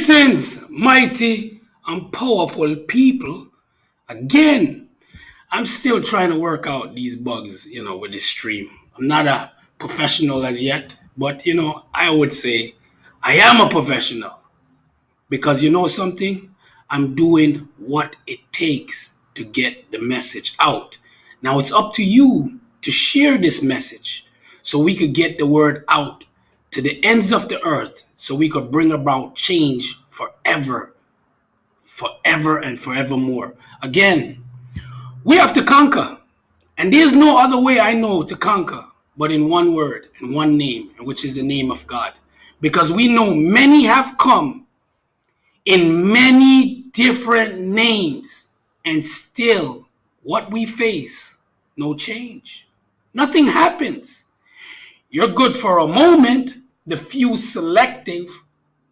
Greetings, mighty and powerful people. Again, I'm still trying to work out these bugs, with the stream. I'm not a professional as yet, but I would say I am a professional because you know something? I'm doing what it takes to get the message out. Now it's up to you to share this message so we could get the word out to the ends of the earth so we could bring about change forever and forevermore. Again, we have to conquer. And there's no other way I know to conquer but in one word and one name, which is the name of God. Because we know many have come in many different names, and still what we face, no change. Nothing happens. You're good for a moment, the few selective,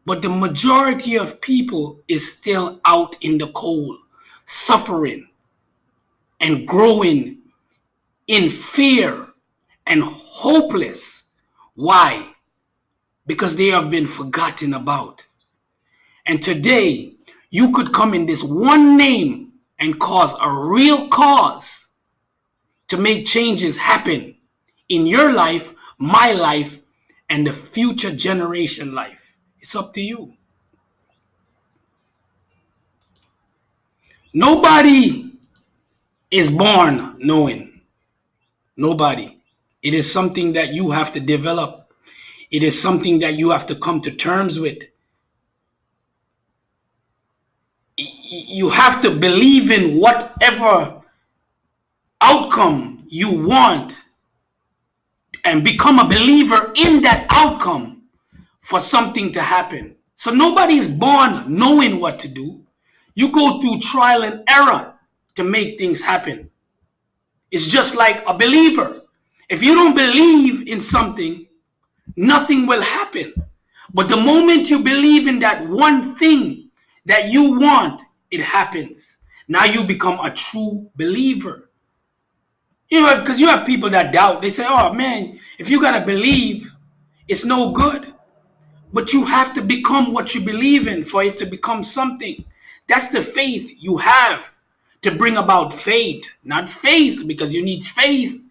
but the majority of people is still out in the cold, suffering and growing in fear and hopeless. Why? Because they have been forgotten about. And today, you could come in this one name and cause a real cause to make changes happen in your life, my life, and the future generation life. It's up to you. Nobody is born knowing. Nobody. It is something that you have to develop. It is something that you have to come to terms with. You have to believe in whatever outcome you want and become a believer in that outcome for something to happen. So nobody's born knowing what to do. You go through trial and error to make things happen. It's just like a believer. If you don't believe in something, nothing will happen. But the moment you believe in that one thing that you want, it happens. Now you become a true believer. Because you have people that doubt. They say, oh man, if you gotta believe, it's no good. But you have to become what you believe in for it to become something. That's the faith you have to bring about faith. Not faith, because you need faith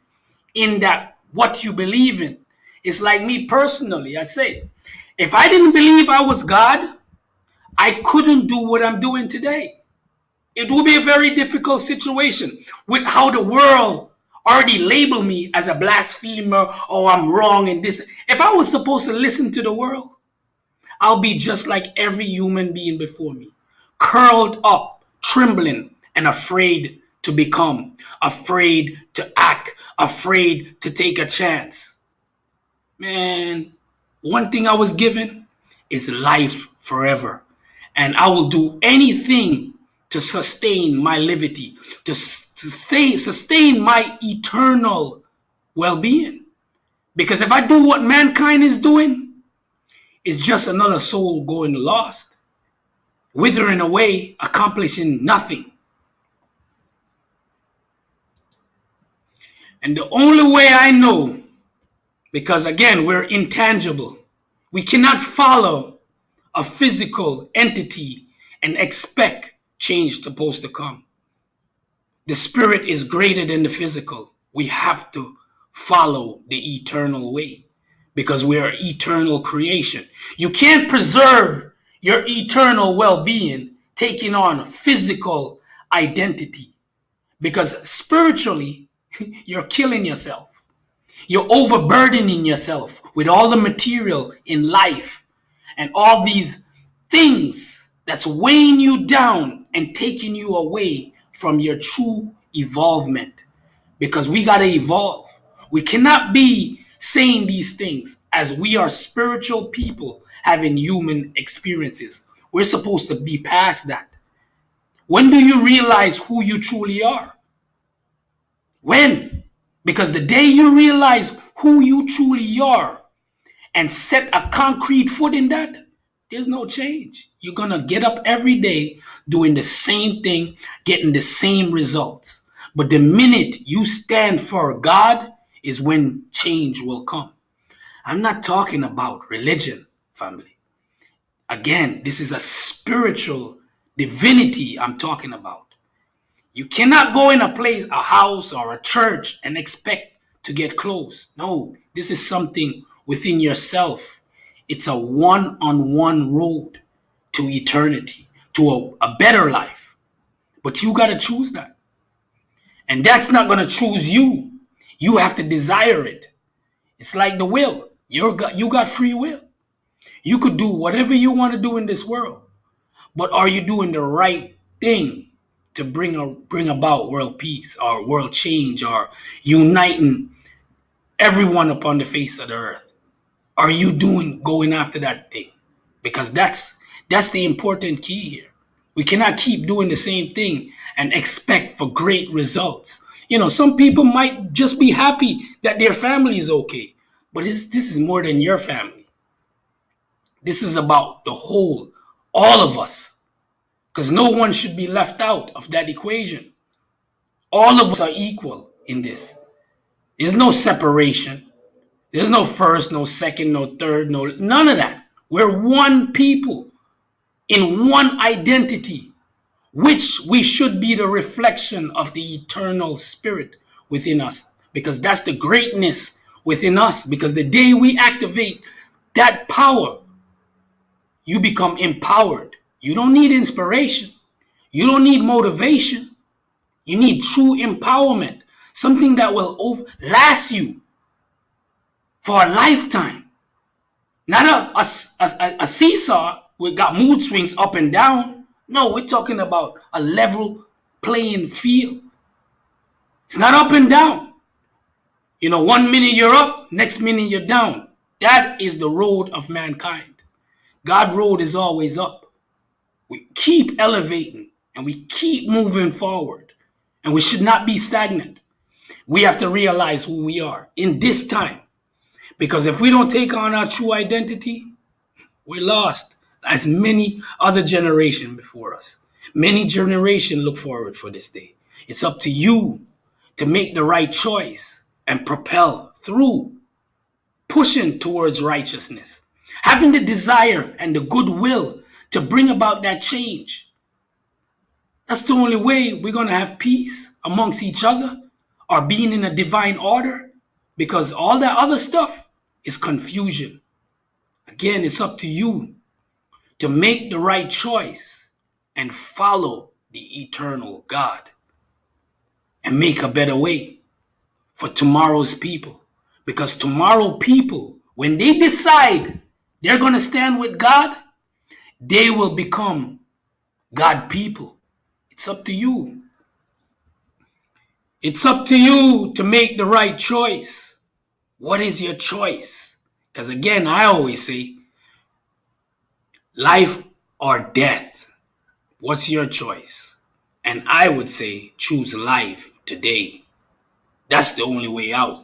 in that what you believe in. It's like me personally. I say, if I didn't believe I was God, I couldn't do what I'm doing today. It would be a very difficult situation with how the world already labeled me as a blasphemer or I'm wrong in this. If I was supposed to listen to the world, I'll be just like every human being before me, curled up, trembling, and afraid to become, afraid to act, afraid to take a chance. Man, one thing I was given is life forever. And I will do anything to sustain my liberty, to sustain my eternal well-being. Because if I do what mankind is doing, it's just another soul going lost, withering away, accomplishing nothing. And the only way I know, because again, we're intangible, we cannot follow a physical entity and expect change supposed to come. The spirit is greater than the physical. We have to follow the eternal way because we are eternal creation. You can't preserve your eternal well-being taking on physical identity because spiritually, you're killing yourself. You're overburdening yourself with all the material in life and all these things that's weighing you down and taking you away from your true evolvement. Because we got to evolve. We cannot be saying these things as we are spiritual people having human experiences. We're supposed to be past that. When do you realize who you truly are? When? Because the day you realize who you truly are and set a concrete foot in that, there's no change. You're going to get up every day doing the same thing, getting the same results. But the minute you stand for God is when change will come. I'm not talking about religion, family. Again, this is a spiritual divinity I'm talking about. You cannot go in a place, a house or a church, and expect to get close. No, this is something within yourself. It's a one-on-one road to eternity, to a better life. But you got to choose that. And that's not going to choose you. You have to desire it. It's like the will. You got free will. You could do whatever you want to do in this world. But are you doing the right thing to bring about world peace or world change or uniting everyone upon the face of the earth? Are you going after that thing? Because that's the important key here. We cannot keep doing the same thing and expect for great results. Some people might just be happy that their family is okay, but this is more than your family. This is about the whole, all of us, because no one should be left out of that equation. All of us are equal in this. There's no separation. There's no first, no second, no third, none of that. We're one people in one identity, which we should be the reflection of the eternal spirit within us, because that's the greatness within us. Because the day we activate that power, you become empowered. You don't need inspiration. You don't need motivation. You need true empowerment, something that will last you for a lifetime. Not a seesaw with got mood swings up and down. No, we're talking about a level playing field. It's not up and down. 1 minute you're up, next minute you're down. That is the road of mankind. God's road is always up. We keep elevating and we keep moving forward. And we should not be stagnant. We have to realize who we are in this time. Because if we don't take on our true identity, we're lost. As many other generations before us. Many generations look forward for this day. It's up to you to make the right choice and propel through, pushing towards righteousness, having the desire and the goodwill to bring about that change. That's the only way we're going to have peace amongst each other or being in a divine order, because all that other stuff is confusion. Again, it's up to you to make the right choice and follow the eternal God and make a better way for tomorrow's people. Because tomorrow people, when they decide they're going to stand with God, they will become God people. It's up to you. It's up to you to make the right choice. What is your choice? Because again, I always say, life or death. What's your choice? And I would say, choose life today. That's the only way out.